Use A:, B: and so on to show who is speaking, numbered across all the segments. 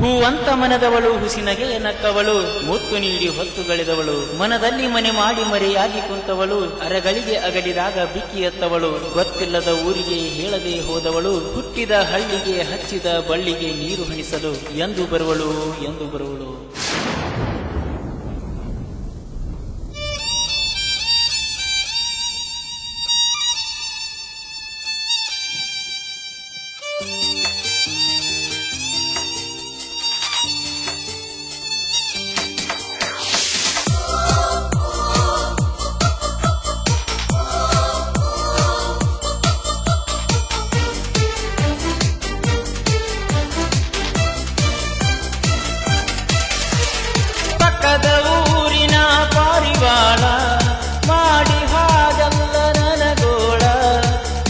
A: ಹೂವಂತ ಮನದವಳು ಹುಸಿನಗೆ ನಕ್ಕವಳು, ಮುತ್ತು ನೀಡಿ ಹೊತ್ತುಗಳಿದವಳು, ಮನದಲ್ಲಿ ಮನೆ ಮಾಡಿ ಮರೆಯಾಗಿ ಕುಂತವಳು, ಅರಗಳಿಗೆ ಅಗಲಿದಾಗ ಬಿಕ್ಕಿ ಎತ್ತವಳು, ಗೊತ್ತಿಲ್ಲದ ಊರಿಗೆ ಹೇಳದೆ ಹೋದವಳು, ಹುಟ್ಟಿದ ಹಳ್ಳಿಗೆ ಹಚ್ಚಿದ ಬಳ್ಳಿಗೆ ನೀರು ಹಣಿಸಲು ಎಂದು ಬರುವಳು ಎಂದು ಬರುವಳು. ಪಕ್ಕದ ಊರಿನ ಪಾರಿವಾಳ ಮಾಡಿ ಹಾಗಲ್ಲ ನನಗೋಳ,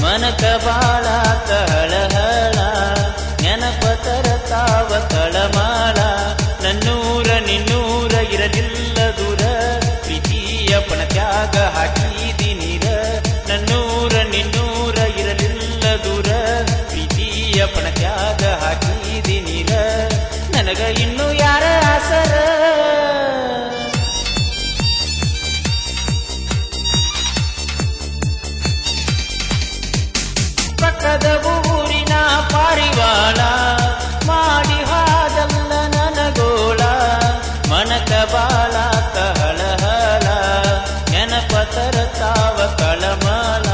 A: ಮನಕ ಬಾಳ ತಳಹಳ ನೆನಪ ತರತಾವ ತಳಮಾಳ, ನನ್ನೂರ ನಿನ್ನೂರ ಇರಲಿಲ್ಲ ದೂರ, ಪ್ರೀತಿಯ ಪಣತ್ಯಾಗ ಹಾಕಿದಿ ನೀರ, ನನ್ನೂರ ನಿನ್ನೂರ ಇರಲಿಲ್ಲ ದೂರ, ಪ್ರೀತಿಯ ಪಣತ್ಯಾಗ ಹಾಕಿದಿ ನೀರ, ನನಗ ಇನ್ನು ಯಾರ ಆಸರ. ಪಕ್ಕದ ಊರಿನ ಪಾರಿವಾಳ ಮಾಡಿ ಹಾದಲ್ಲ ನನಗೋಳ, ಮನಕ ಬಾಳ ತಹಳಹಳ ನೆನಪ ತರತಾವ ಕಳಮಳ.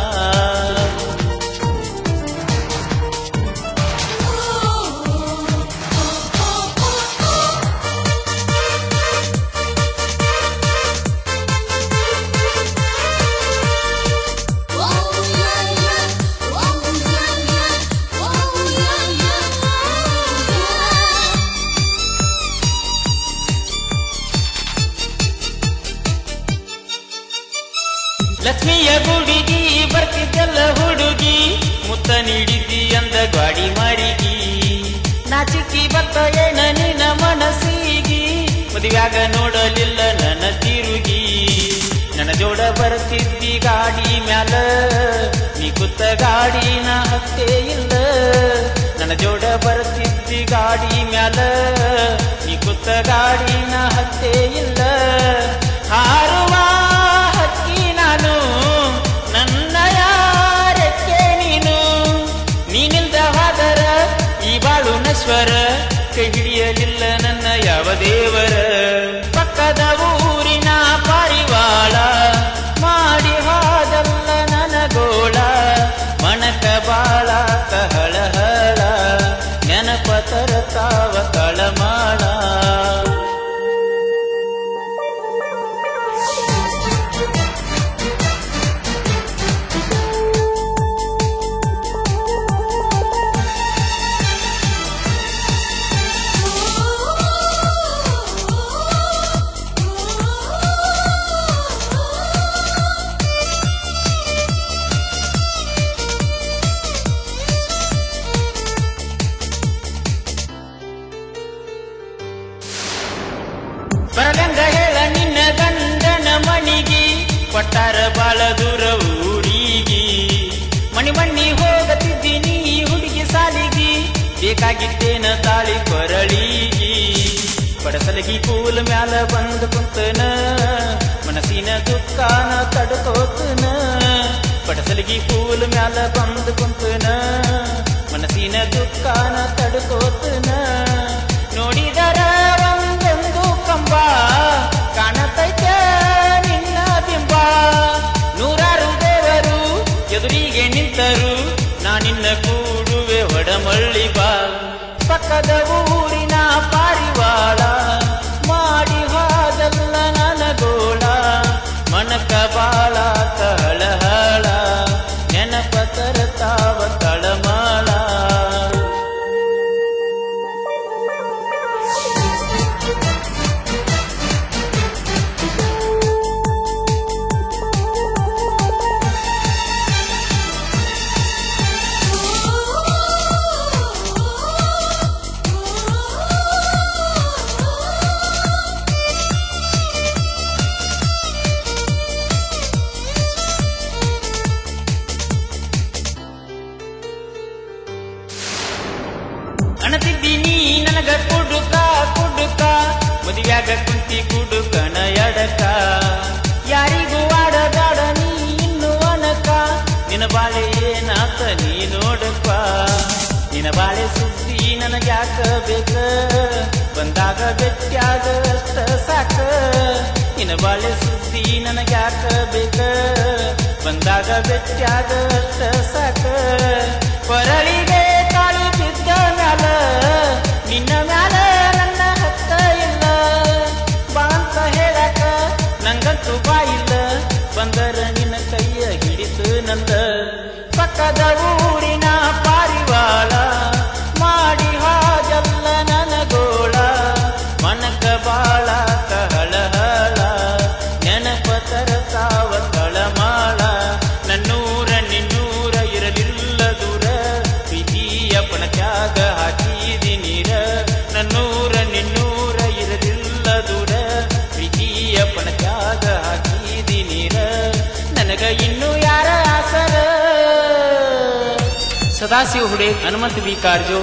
A: ಲಕ್ಷ್ಮಿಯ ಗುಡಿಗಿ ಬರ್ತಿದ್ದಲ್ಲ ಹುಡುಗಿ, ಮುತ್ತ ನೀಡಿದ್ದಿ ಅಂದ ಗಾಡಿ ಮಾರಿಗಿ, ನಾಚಿಕಿ ಬತ್ತ ಏನ ನಿನ್ನ ಮನಸ್ಸಿಗಿ, ಮದುವ್ಯಾಗ ನೋಡಲಿಲ್ಲ ನನ್ನ ತಿರುಗಿ, ನನ್ನ ಜೋಡ ಬರ್ತಿದ್ದಿ ಗಾಡಿ ಮ್ಯಾಲ, ನೀ ಕುತ್ತ ಗಾಡಿನ ಹತ್ತೇ ಇಲ್ಲ, ನನ್ನ ಜೋಡ ಬರ್ತಿದ್ದಿ ಗಾಡಿ ಮ್ಯಾಲ, ನೀ ಕುತ್ತ ಗಾಡಿನ ಹತ್ತೇ ಇಲ್ಲ, ಹಾರುವ ಹಕ್ಕಿ ನಾನು ನನ್ನ ಯಾರಕ್ಕೆ ನೀನು, ನೀನಿಲ್ದ ಹೋದರ ಈ ಬಾಳು ನಶ್ವರ, ಕೈ ಹಿಡಿಯಲಿಲ್ಲ ನನ್ನ ಯಾವ ದೇವರ. ಪಕ್ಕದ ಊರಿನ ಪಾರಿವಾಳ ಮಾಡಿ ಹೋದಲ್ಲ ನನಗೋಳ, ಮನಕ ಬಾಳ ತಹಳಹಳ ನೆನಪ ತರತಾವ ತಳಮಾಳ. ಬರಗಂಗ ಹೇಳ ನಿನ್ನ ಗಂಡನ ಮಣಿಗಿ, ಕೊಟ್ಟಾರ ಬಾಳ ದೂರ ಊರಿಗಿ, ಮಣಿ ಮಣ್ಣಿ ಹೋಗತಿದ್ದಿ ನೀ ಹುಡುಗಿ ಸಾಲಿಗಿ, ಬೇಕಾಗಿದ್ದೇನ ತಾಳಿ ಕೊರಳಿಗಿ, ಪಡಸಲಗಿ ಕೂಲ್ ಮ್ಯಾಲ ಬಂದು ಕುಂತನ, ಮನಸ್ಸಿನ ದುಃಖನ ತಡ್ಕೋತನ, ಪಡಸಲಗಿ ಕೂಲ್ ಮ್ಯಾಲ ಬಂದು ಕುಂತನ, ಮನಸ್ಸಿನ ದುಃಖನ ತಡ್ಕೋತನ, ನೋಡಿದರ ಒಂದೊಂದು ಕಂಬ ಕಾಣತೈತೆ ನಿನ್ನ ಬಿಂಬ, ನೂರಾರು ದೇವರು ಎದುರಿಗೆ ನಿಂತರು, ನಾನಿನ್ನ ಕೂಡುವೆ ಒಡಮಳ್ಳಿ ಬಾ. ಪಕ್ಕದ ಊರಿನ ಪಾರಿವಾಳ ಮಾಡಿ ಹೋದಲ್ಲ ನನಗೋಳ, ಮನಕ ಬಾಳ ತಳಹಳ ನೆನಪ ತರತಾವ ತಳಮಾಳ. ಅಣತಿದ್ದಿ ನೀ ನನ್ನ ನನಗ ಕುಡುಕ ಕುಡುಕ ಮದುವ್ಯಾಗ ಕುಂತಿ ಕುಡುಕನ ಎಡಕ ಯಾರಿಗೂ ಆಡದಾಡ ನೀ ಇನ್ನು ಅನಕ ನಿನ ಬಾಳೆ ಏನಾತ ನೀ ನೋಡಪ್ಪ ನಿನ ಬಾಳೆ ಸುದ್ದಿ ನನಗ್ಯಾಕ ಬೇಕ ಬಂದಾಗ ಬೆಟ್ಟ್ಯಾಗ ಅಷ್ಟ ಸಾಕ ನಿನ ಬಾಳೆ ಸುದ್ದಿ ನನಗ್ಯಾಕ ಬೇಕ ಬಂದಾಗ ಬೆಟ್ಟ್ಯಾಗ ಅಷ್ಟ ಸಾಕ ಕೊರಳಿಗೆ ತಾಳಿ ಬಿದ್ದ ಮ್ಯಾಲ ನಿನ್ನ ಮ್ಯಾಲ ನನ್ನ ಹತ್ತ ಇಲ್ಲ ಬಾ ಅಂತ ಹೇಳಕ ನಂಗಂತೂ ಬಾಯಿಲ್ಲ ಬಂದರ ನಿನ್ನ ಕೈಯ ಹಿಡಿತು ನಂದ ಪಕ್ಕದ ಊರಿನ ಪಾರಿವಾಳ ಮಾಡಿ ಹಾಜಲ್ಲ ನನಗೋಳ ಮನಕ ಬಾಳ ಕಹಳಹಳ ನೆನಪ ತರತಾವ ತಳಮಾಳ ನನ್ನೂರ ನಿನ್ನೂರ ಇರಲಿಲ್ಲ ದೂರ ಪ್ರೀತಿಯ ಪಣಕ್ಯಾಗ ಹಾಕಿದಿ ನೀರ ನನ್ನೂರ ನಿನ್ನೂರ ಇರಲಿಲ್ಲ ದೂರ ಪ್ರೀತಿಯ ಪಣಕ್ಯಾಗ ಹಾಕಿದಿ ನೀರ ನನಗ ಇನ್ನು ಯಾರ ಆಸರ ಸದಾಶಿವ ಹುಡೆ ಹನುಮಂತ ಬಿ ಕಾರಜೋ